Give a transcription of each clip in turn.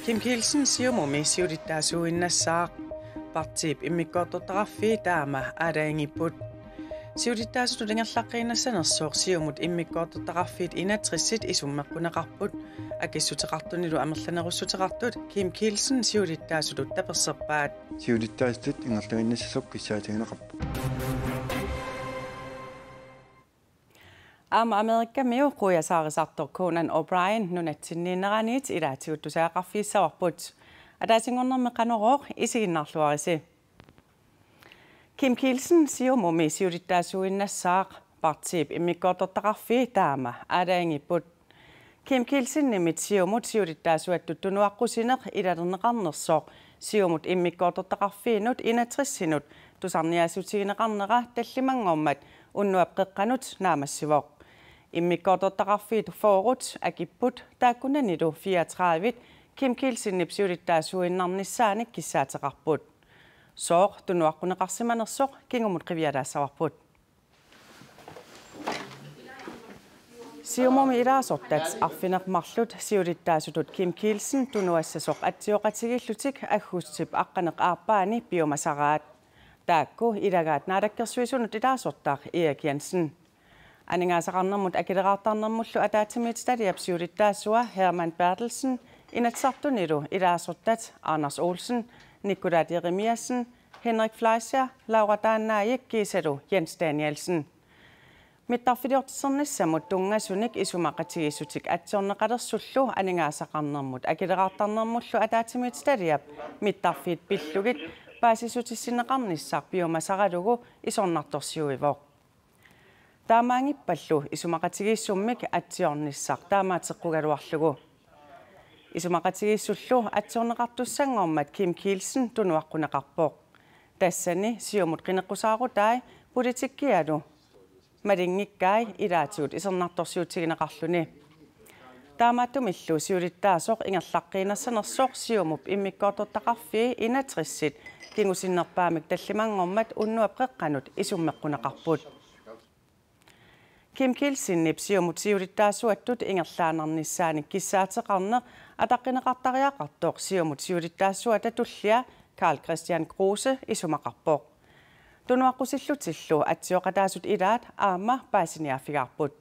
Kim Kielsen siumumi siudittaasuinnassaq partip immikkoortortaraffi taama aadaangipput siudittaasut ingerlaqqinassanersoq siumut immikkoortortaraffiit inatrissit isummeqquneqarput akissuteqartunilu amerlanerussutеqartut Kim Kielsen siudittaasutut taperserpaat siudittaastut ingerluinnassaq kissaatigineqarpu Amerikka miu quyasaaqisartor Conan O'Brien nunatsinniinneraniit ilaatiuttusaaqarfiissavarbut adaatingornerme qanorooq isiginnarluarisi Kim Kielsen siumumi siudittaasuinnassaq partip immikkoortortaqarfi taama aadaangipput Kim Kielsen nimit siumut siudittaasuattut tunuaqqusineq ilalerneqarnersoq siumut immikkoortortaqarfiinut inatrissinut tusarniaasutigineqarnera tallimangormat unnuapqeqqanut naamassivoq immikkoortortaqarfiit foorut akipput taakkunanilu 34 Kim Kielsen nipsiudittaasuinnarnissaanik kissaateqarput sooq tunuaqquneqarsimanersoq kingumut qivialaassarput siumumi ilaasortat arfineqmarlut siudittaasutut Kim Kielsen tunuassasoq atsioqatigillutik aggussip aqqaneq aarpaani biomasaraat taakku ilagaat naadakkersuisunut ilaasortaaq Erik Jensen aningaasaqarnermut akileraartarnermullu ataatimiit stadiap siudittaassua Herman Bertelsen inatsartunilu ilaasortat Anders Olsen Nicolai Jeremiassen Henrik Fleischer Laura Daannaajik Kiisalu Jens Danielsen mittarfiliortissernissamut tungasunik isumaqatigissutik atsorneqalersullu aningaasaqarnermut akileraartarnermullu ataatimiit stadiap mittarfiit pillugit paasisutissinneqarnissaq biomasaralugu isornartorsiuivoq taamaangippallu isumaqatigissummik atsiornissaq taamaateqqugaluarlugu isumaqatigissullu atsorneqartussangormat Kim Kielsen tunuaqquneqarpoq tassani siumut qineqqusaarutai politikkialu malingikkai ilaatigut isernartorsiutigineqarluni taamaattumillu siudittaasoq ingerlaqqinassanersoq siumup immikkoortortaqarfi inatrissit kingusinnerpaamik tallimangormat unnuapqeqqanut isummeqquneqarput Kim Kielsen nip siumut siudittaassuattut ingerlaanarnissaanik kissaateqarneq ataqqineqartariaqartoq siumut siudittaassuata tullia Carl Christian Kruse isumaqarpoq tunuaqqusillutillu atsioqataasut ilaat aama paasiniaffigaarput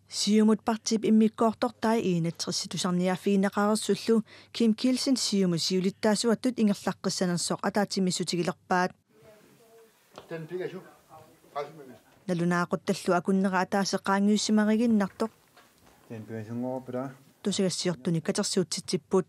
siumut partip immikkoortortai iinatrissituserniaffiineqarerssullu Kim Kielsen siumut siulittaassuattut ingerlaqqissanersoq ataatimissutigilerpaat nalunaaquttallu akunnera ataaseqaangiussimariginnartoq tusigassiortuni katersuutsitsipput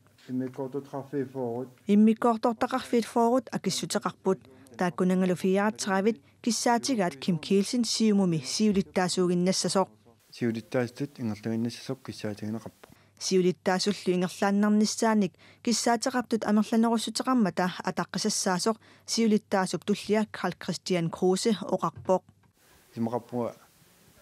immikkoortortaqarfiit foorut akissuteqarput taakkunangalu 34 kissaatigaat Kim Kielsen siumumi siulittaasuuginnassasoq siulittaastut ingerluinnassaq kissaatigineqarpu siulittaasullu ingerlaannarnissaanik kissaateqartut amerlanerussutеqarmata ataqqissassaasoq siulittaasuk tullia Carl Christian Kruse oqarpoq simaqarpua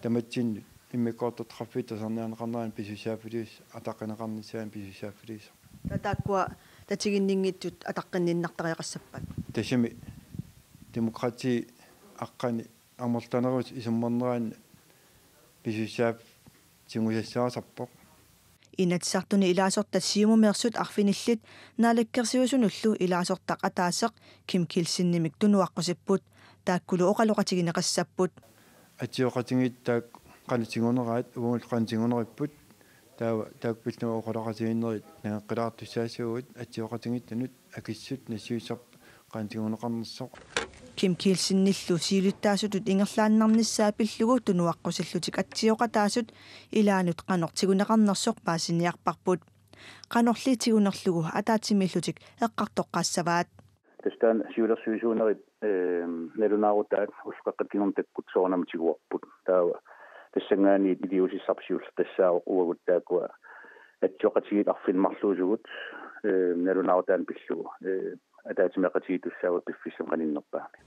tamatsin immikkoortortaqarfiit tasarniarneqarneran pisusiaaffilius ataqqinеqarnissaan pisusiaaffilius tatakkua tatiginningittut ataqqinninnartariaqassappat tasimi demokrati aqqani amortanerus isummarneraan pisusiaaf tingusassaarsarpoq inatsartuni ilaasortat siumumeersut arfinillit naalakkersiusunullu ilaasortaq ataaseq Kim Kielsen-nimik tunuaqqusipпут taakkulu oqaloqatigineqassapput atsioqatingit qanitinguneraat uungul qanitinguneripput taakpillnu oqaloqatiginnerit naqqilaartussaasugut atsioqatingittanut akissut nassiusaq qanitinguneqarnersoq Kim Kielsen-nillu siulittaasutut ingerlaannarnissaapillugu tunuaqqusилlutik atsioqataasut ilaanut qanortiguneqarnersoq paasiniarparput qanorliitigunerlugu ataatimillutik eqqartoqqaassavaat tastaan siulersuisuunerit nalunaaruttaat usqaqqattingortakkut soornamitiguarput taava tassangaani idiusissarsiul tassaaq uagut taakua atsioqatigit arfinmarluusugut nalunaarutaan pillugu атаатимеқатигитуссаагут пиффиссам каниннерпаами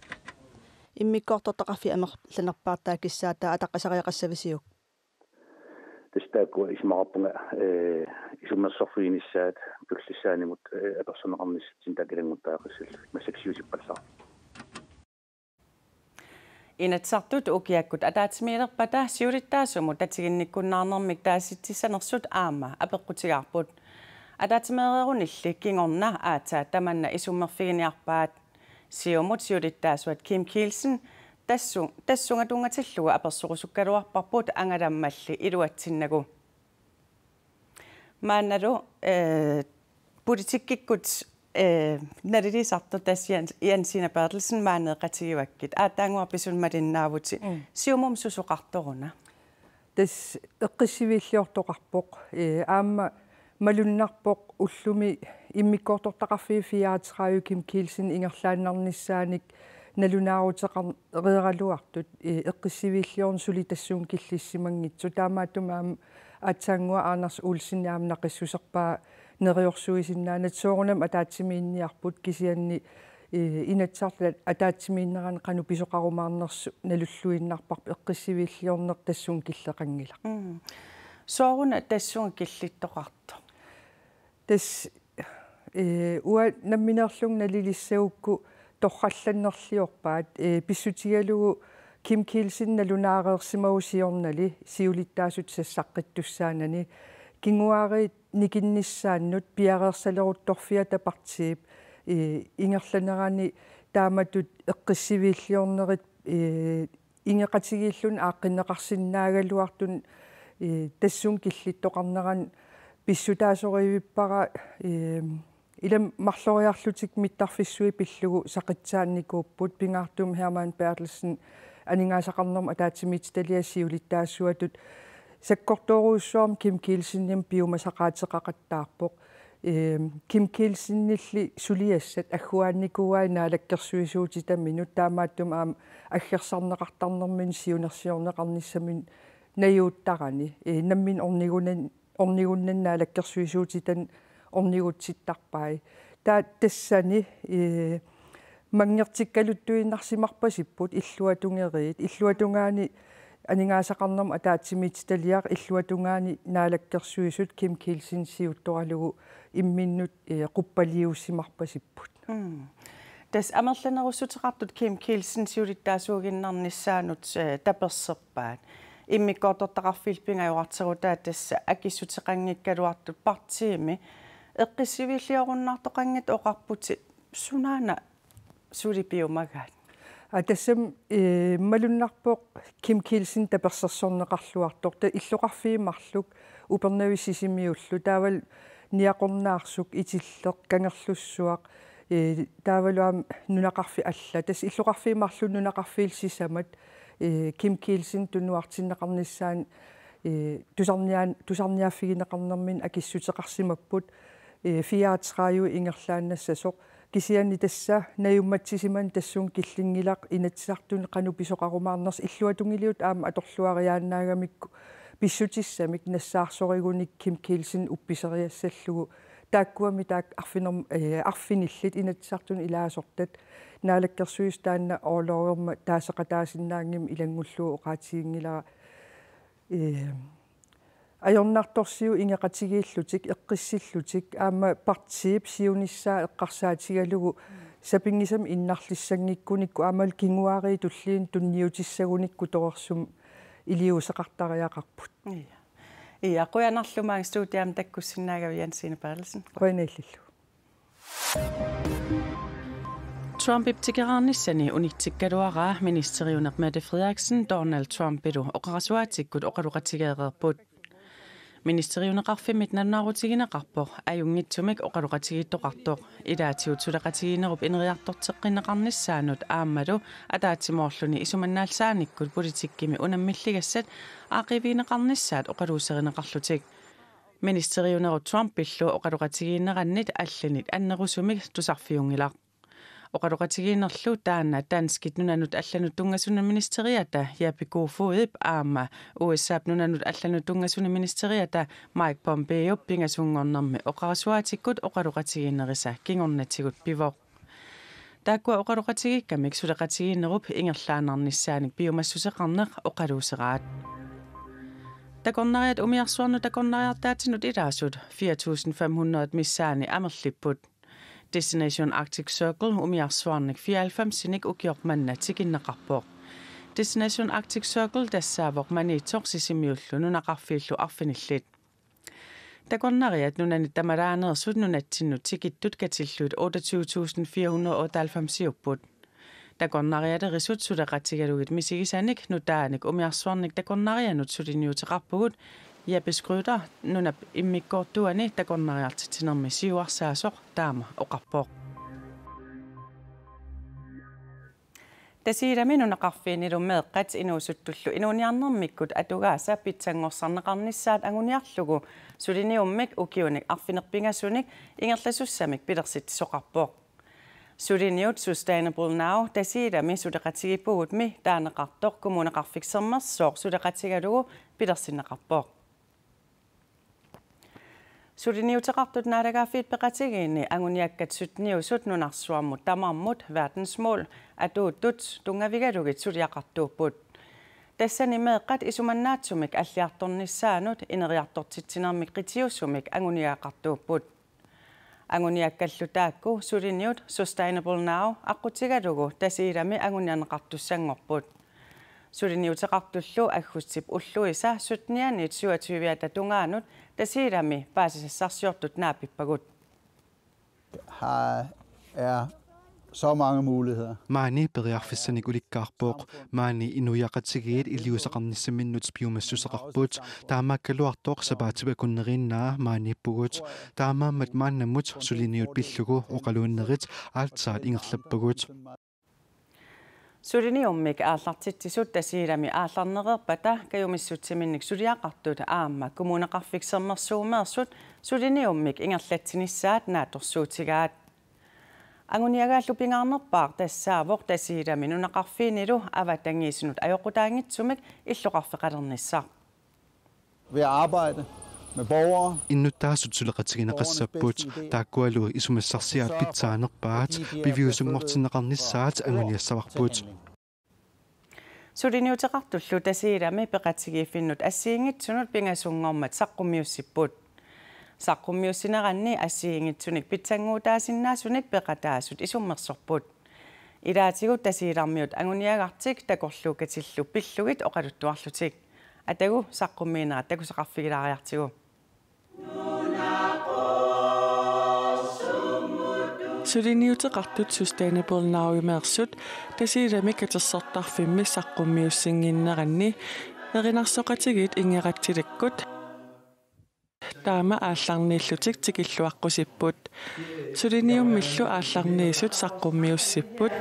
иммиккоортортақарфи амерланерпаартаа киссаатаа атаққасариақассависиук тастаакку исмақарпунга исуммерсорфииниссаат пуллиссаанимут аперсонеқарниссатсин такилангуттаақиссал массаксиусиппаллаа Inatsartut ukiakkut ataatimiilerpata siulittaasumut tatiginnikkunnaarnermik taasittissanersut aama apeqqutigaarput ataatimeererunilli kingorna aata tamanna isummerfiginiarpaat siumut siulittaasuat Kim Kielsen tassungatungatilluga apersuqusukkaluarparput angalammalli iluatsinnagu maannalu politikkikkut Narilisartu tas Jensina Bertelsen maaneeqatigivakkit aataanguarpisun malinnaavuti siumum susuqartoruna tas eqqissivillortoqarpoq aamma malunnarpoq ullumi immikkoortortaqarfii fiaatiraju Kim Kielsen ingerlaannarnissaanik nalunaaruteqarreeraluartut eqqissivillorn suli tassuun killissimangitsu taamaattumaam aatsaangua Anders Olsen aam naqissuserpaa neriorsuisinnaanat soorunam ataatimiinniarput kisianni inatsarlat ataatimiinneran qanu pisoqarumaarnersu nalulluinnarparp eqqissivillorner tassuun killeqangila sooruna tassuun killittoqarto tas ua namminerlung nalilissaukku torrallannerliorpaat pissutigalugu Kim Kielsen nalunaareersimagusiornali siulittaasut sassaqqittussaanani kinguaari nikinnissaannut piareersaleruttorfiata partiip ingerlanerani taamatut eqqissivillornerit ingeqatigillun aaqqinneqarsinnaagaluartun tassun killittoqarneran pissutaasorivippara ilam marloriarlutik mittarfissui pillugu saqitsaannikuupput pingaartum Hermann Bertelsen aningaasaqarnerma ataatimiitaliasiulittaassuatut sakkortoruussuarm Kim Kielsenim piumasaqaateqaqattaarpoq Kim Kielsennilli suliassat agguaannikuai naalakkersuisuutitamminut taamaattum aam aggersarneqartarnermin siunersiorneqarnissamin najuuttarani nammin ornigunnen naalakkersuisuutitan ornigutsittarpai tassani mangertikkaluttuinnarsimarpasipput illuatungeriit illuatungaani aningaasaqarnerma ataatimiitaliaq illuatungaani naalakkersuisut Kim Kielsen siuttoralugu imminnut quppaliussimarpasipput tas amerlanerussuteqartut Kim Kielsen siulittaasuuginnarnissaanut taperserpaat immikkoortortaqarfilpingajuarterutaa tassa akissuteqanngikkaluartut partiimi eqqissivilliorunnartoqangat oqarputit sunaana sulipiumagaat тассам малуннарпоқ Kim Kielsen таперсерсорнеқарлуарторта иллоқарфиимарлук упернависсисимиуллу таавал ниақорнаарсук итиллеқ кангерлуссуақ таавалуам нунақарфи алла тас иллоқарфиимарлу нунақарфиилсисамат Kim Kielsen тунуартиннеқарниссаан тусарниаффигинеқарнэрмин акиссутеқарсимаппут фиаатераaju ингерлааннассасоқ кисианни тасса наюмматсисиман тассуун киллингилақ инатсартун қану писоқарумаарнерс иллуатунгилиут аама аторлуариааннаагамикку писсутиссамик нассаарсоригуник Kim Kielsen упписериассаллугу тааккуами таак арфиниллит инатсартун илаасортат наалаккерсуис таанна оолориорма таасеқатаасиннаангим илангуллуу оqaатигингилара ajornartorsiu ingeqatigiilllutik eqqissilllutik aama partiip siunissaa eqqarsaatigalugu sapingisam innarlissangikkunikku aamal kinguaari tulliin tunniutissagunikku torersum iliuseqartariaqarput ia qoyanarlumaang studiam takkussinnaagavi Jensina Bertelsen qoinaillillu Trump ibtikeraarnissani unitsikkaluaraa ministeriuneq Mette Frederiksen Donald Trump edu oqarasuatikkut oqaluqatigeererput ministeriuneqarfimit nannaarutiginaqqarpoq ajungitsumik oqaluqatigittoqartoq ilaatiutsuleqatiginerup ineriartorteqqinneqarnissaanut aammalu ataatimoorluni isumannaalsaanikkut politikkimi unammilligassat aaqiviineqarnissaat oqaluuserineqarlutik ministeriuneru Trump pillu oqaluqatigiinneqannit allanit annerusumik tusarfiungilaq oqaluqatigiinerlu taana danskit nunanut allanut tungasuna ministeriata Jeppe Kofod aama USAp nunanut allanut tungasuna ministeriata Mike Pompeo pingasungornermi oqarasuatikkut oqaluqatigiinnerisa kingornatigut pivoq taakua oqaluqatigikkamik suleqatigiinnerup ingerlaanarnissaanik biomassuseqarneq oqaluuseraat takornariat umiarsuarnu takornariartaatinut ilaasut 4.500 missaani amerlipput Destination Arctic Circle umiarsuarnik 94 sinik ukiormanna tiginneqarpoq Destination Arctic Circle tassaavoq maniitorsisimmiullu nunaqarfiillu arfinillit. Taqornariat nunani tamalaanersut nunatsinnu tikittut katillut 28.498 Taqornariat risut suleqatigalugit misigisanik nutaanik umiarsuarnik taqornarianut suliniuteqarpugut Jabeskryder nunap immikkortuani taqornariartitinermi siuarsaasoq taama oqarpoq. Tasiilami nunaqarfiinilu meeqqat inuusuttullu inuuniarnermikkut atugaasa pitsangorsanneqarnissaat anguniarlugu suliniummik ukiunik arfinerpingasunik ingerlasussamik pilersittisoqarpoq. Suliniut Sustainable Now tasiilami suleqatigipugutmi taaneqartoq kumuneqarfiksermersoq suleqatigalugu pilersinneqarpoq. Suliniuteqartut naalaagaaffiit peqatigiinni anguniakkatsut niusut nunarsuammut tamarmut verdensmål atuuttut tungavigalugit suliaqartuupput. Tassani meeqqat isumannaatsumik alliartornissaanut ineriartortitsinermik qitiussumik anguniaqartuupput. Anguniakkallu suliniut Sustainable Now aqutigalugu tasiilami angunianeqartussangorput. Suliniuteqartullu aggutsip ulluisa sutnianit 27 tungaanut tasiilami paasisassarsiortut naapippagut. Her så mange muligheder. Maani periarfissanik ulikkaarpoq maani inuyaqatigiit iliuseqarnissamminnut biomassuseqarput taamaakkaluartoq sapaatiba kunnerinnaa maanippugut taamaammat maannamut suliniut pillugu oqaluunnerit aaltsaat ingerlappagut. Suliniummik aallartitsisut tasiilami aallarnereerpata kayumissutsiminnik suliaqartut aamma kumuneqarfiksermersuumeersut suliniummik ingerlatsinissaat naatorsuutigaat. Anguniagaallu pingaarnerpaar tassaavoq tasiilami nunaqarfiinilu avatangiisinut ajoqutaangitsumik illoqarfeqalernissaq. Ved at arbejde med borgere innuttaasut suleqatigineqassapput taakkualu isumassarsiaat pitsaanerpaat piviusungortinneqarnissaat anguniassavarput. Suliniuteqartullu tasiilami peqatigiiffinnut assiingitsunut pingasungormat saqqummiussipput. Saqqummiussineranni assiingitsunik pitsanguutaasinnaasunnik peqataasut isummersorput. Ilaatigut tasiilarmiut anguniagartik takorluukatillu pillugit oqaluttuarlutik. Atagu saqqummiinerat takuseqarfigilaariartigu. Suliniuteqartut Sustainable Now imeersut tasiilami katersortarfimmi saqqummiussinginneranni erinarsoqatigit ingerattilakkut taama aallarniillutik tikilluaqqusiput suliniummillu aallarniisut saqqummiussipput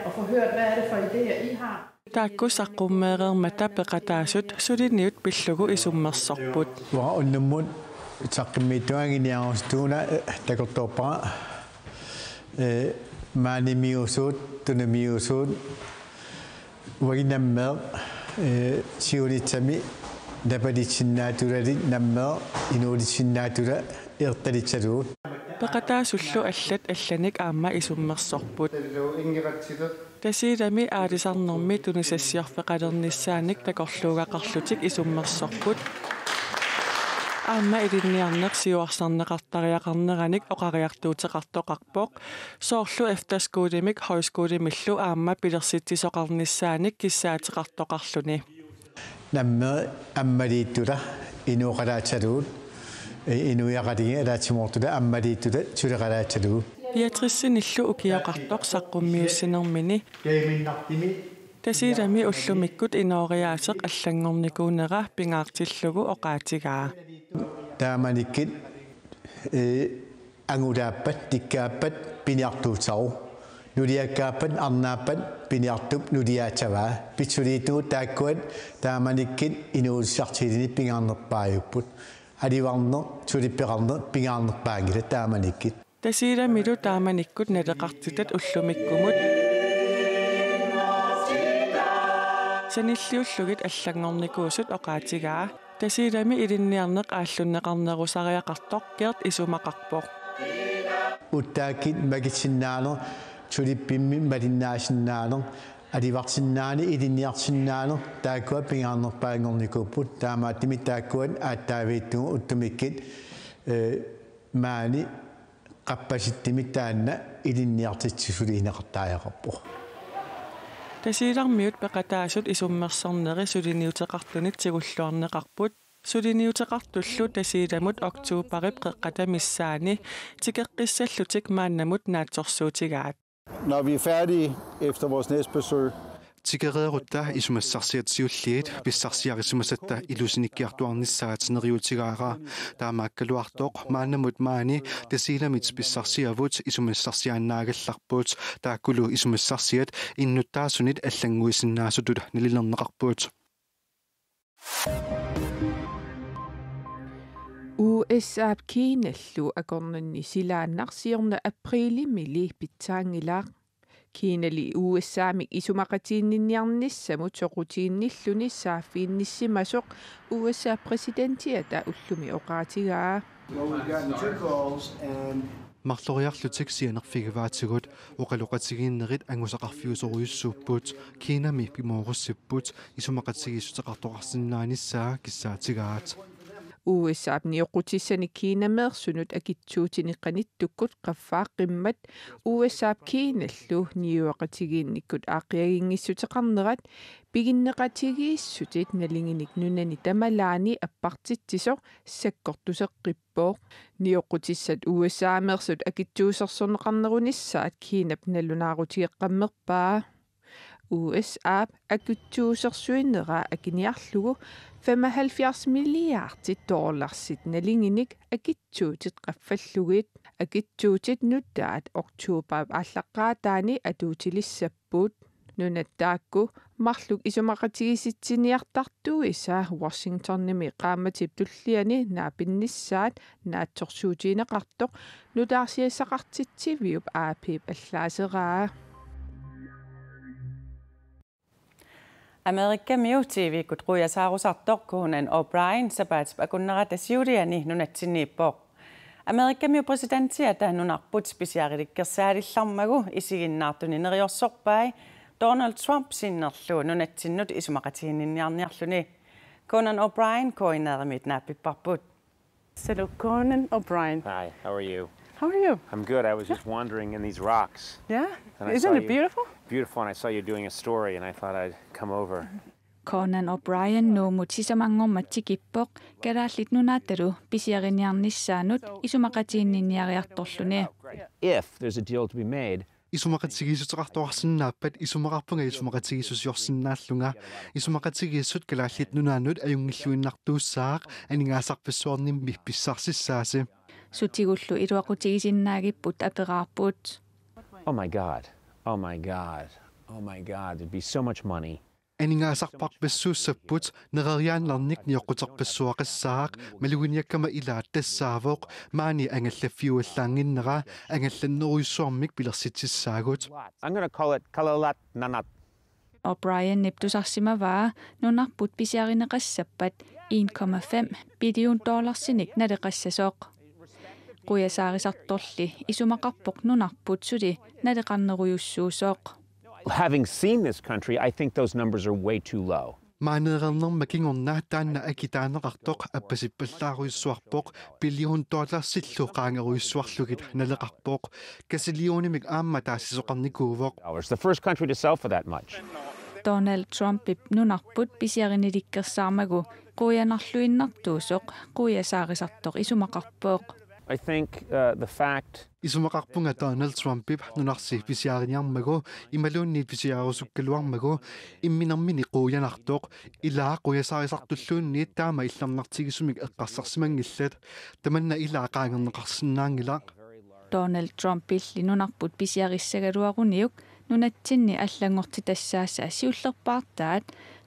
taakku saqqummeereermata peqataasut suliniut pillugu isummersorput onnummut saqqimmiittuanginiarustuuna takortorpara maanimiusuut tunamiusuut waginammeeq siunitsami napalitsinnaatulali nammeeq inuulitsinnaatula ertalitsaluut peqataasullu allat allanik aamma isummersorput tasiilami aalisarnermi tunisassiorfeqalernissaanik takorluugaqarlutik isummersorput aamma ilinniarneq siuarsarneqartariaqarneranik oqariartuuteqartoqarpoq soorlu efterskuulimik højskuulimillu aamma pilersittisoqarnissaanik kissaateqartoqarluni nammeeq ammaliittula inuuqalaatsaluut inuiaqatigi alaatsimortula ammaliittula suleqalaatsaluut Beatrice-nillu ukiaqartoq saqqummiussinermini tasiilami ullumikkut inooriaaseq allangornikuunera pingaartillugu oqaatigaa taamanikkit angulaappat tikkaappat piniartuutsaru nuliakkaappat arnaappat piniartup nuliaatavaa pitsuliitugu taakkuat taamanikkit inuussartilini pingaarnerpaajupput alivarner sulippeqarner pingaarnerpaangila taamanikkit tasiilamilu taamanikkut naleqartitat ullumikkumut sanilliullugit allangornikuusut oqaatigaa tasiilami ilinniarneq aallunneqarnerusariaqartoq keert isumaqarpoq uttaakit magitsinnaano sulippimmi malinnaasinnaaner alivartinnaani ilinniartinnaano taakkua pingaarnerpaangornikuupput taamaattimi taakkuat aattaaviittugu uttumikkit maani qappasittimi taanna ilinniartitsisuliineqartaajaqarpoq Tasiilarmiut peqataasut isummersarneri suliniuteqartunit sigulluarneqarput suliniuteqartullu tasiilamut oktuuparip qeqqatamissaani tikeqqissallutik maannamut naatsorsuutigaat. Når vi er færdige efter vores næste besøg, Tikereerutta isumassarsiatsiulliit pissarsiarisumasatta ilusinikkiartuarnissaatinerriutigaara taamaakkaluartoq maannamut maani tasiilamit pissarsiavut isumassarsiaannaagallarpuut taakkulu isumassarsiat innuttaasunit allanguisinnaasutut nalilerneqarpuut. USAp Kiinallu akornanni silaannarsiorna aprillimili pitsaangilaaq Kiinali USAmik isumaqatiinninniarnissamut soqutiinnilluni saaffiinnissimasoq USA presidentiata ullumi oqaatigaa. Marloriarlutik sianerfigivaatigut uqaluqatigiinnerit angusaqarfiusoruyussuuppuut Kiinami pimoorussipput isumaqatigissuteqartoqarsinnaanисsaa kissaatigaat. USAp nioqutissani Kiinameersunut akitsuutiniqqanittukkut qaffaaqimmat USAp Kiinallu niuaqatigiinnikkut aaqiagingissutеқарnerat piginneqatigiissutit nalinginik nunani tamalaani appartitsisoq sakkortuseqqippoq nioqutissat USA-meersut akitsuusersorneqarnerunissaat Kiinap nallunaarutigеққаммерпаа USAp akutsuusersuinneraa akiniarlugu $75 milliardi nalinginik akitsuutit qaffallugit akitsuutit nuttaat oktuupaap ааllaqqaataani atuutilissappuut nunattaakku marluk isumaqatigisitsiniartartuisa Washingtonnimi qaammatip tulliani naapinnissaat naatsorsuutiineqartoq nutaarsiassaqartitsiviup aapip allaaseraa. Amerikka miu TV-kut ruyasaarusartoq Conan O'Brien sapaatip akunneratasiuliani nunatsinniippoq. Amerikka miu presidentiata nunarput spisiaarilikkersaadillarmagu isiginnaartunineriorsorpai Donald Trump sinnerlu nunatsinnut isumaqatiinninniarniarluni. Conan O'Brien koineerimit naapipparput. So Conan O'Brien. Hi, how are you? How are you? I'm good. I was just wandering in these rocks. Yeah? And Isn't it beautiful? Beautiful, and I saw you doing a story, and I thought I'd come over. Conan O'Brien nuumut sisamangormatsikippoq kalaallit nunaatalu pisiariniarnissaanut isumaqatiinninniariartorluni. If there's a deal to be made, isumaqatigissuteqartoqarsinnaappat isumaqarpunga isumaqatigissusiorsinnaallunga isumaqatigisut kalaallit nunaannut ajungilluinnartuussaaq aningaasarpassuarnimmi pissarsisaasi sutigullu iluaqutigisinnaagiput aperaarput. Oh my God, oh my God, oh my God, there'd be so much money. Aningaasarparpassuussapput nereriaanlarnik nioqquterpassuaqissaaq maluiniakkama ilaat tassaavoq maani angallafiuallaanginnera angallanneruyussuarmik pilersitissaagut. I'm going to call it Kalalat Nanat. O'Brien niptusarsimavaa nunarput pisiarineqassappat $1.5 billion naleqassasoq. Quyasaarisartorli isumaqarpoq nunarput suli naleqarneruyussuusoq. Having seen this country, I think those numbers are way too low. Maaneernerma kingornaa taanna akitaaneqartoq appasippallaaruissuarpoq $1 billion silluqaangeruyissuarlugit naleqarpoq kasiliunimik aamma taassisoqarnikuuvoq. The first country to sell for that much. Donald Trumpip nunarput pisiarinilikkersaarmagu quyanarluinnartuusoq quyasaarisartoq isumaqarpoq. I think the fact isumaqarpunga Donald Trumpip nunarsi pisiariniarmagu imaluunniit pisiarusukkaluarmagu imminermini quyanartoq ilaa quyasaarisartulluunniit taama illarnartigisumik eqqarsarsimangillat tamanna ilaa qaangerneqarsinnaangilaq. Donald Trumpilli nunarput pisiarissagaluaruniuk nunatsinni allangortitassaassa siullerpaartaat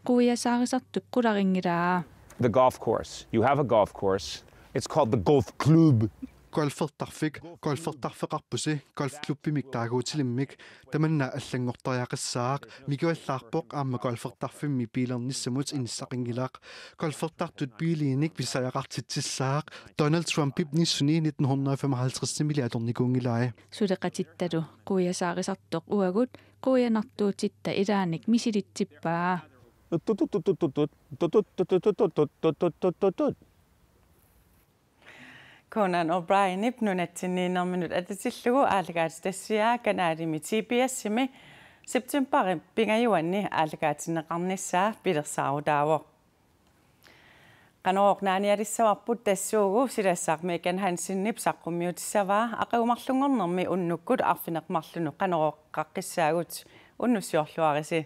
quyasaarisartuk qularingilaa. The golf course. You have a golf course. It's called the Golf Club. golfertarfeqarpusi golfklubbimik taaguutilimmik tamanna allangortariaqissaaq mikuallaarpoq aamma golfertarfimmi piilernissamut inissaqingilaaq golfertartut piiliinik pisajaqartitsissaaq Donald Trumpip nissuni 1955 atornikuungilai suleqatittalu quyasaarisartoq uagut quyanartuutitta ilaanik misilittippaa. Conan O'Brien nunatsinniinerminut atatillugu aalagaat tassiaa kanaalimi TBS-simi September pingajuanni aalakaatineqarnissaa pilersaarutaavo. Qanoornaaniarissavarput tassuugu silassaarmi kan hansinnip saqqummiutissavaa aquumarlungornermi unnukkut arfineqmarlunu qanooqqaqqissaagut unnussiorluarisi.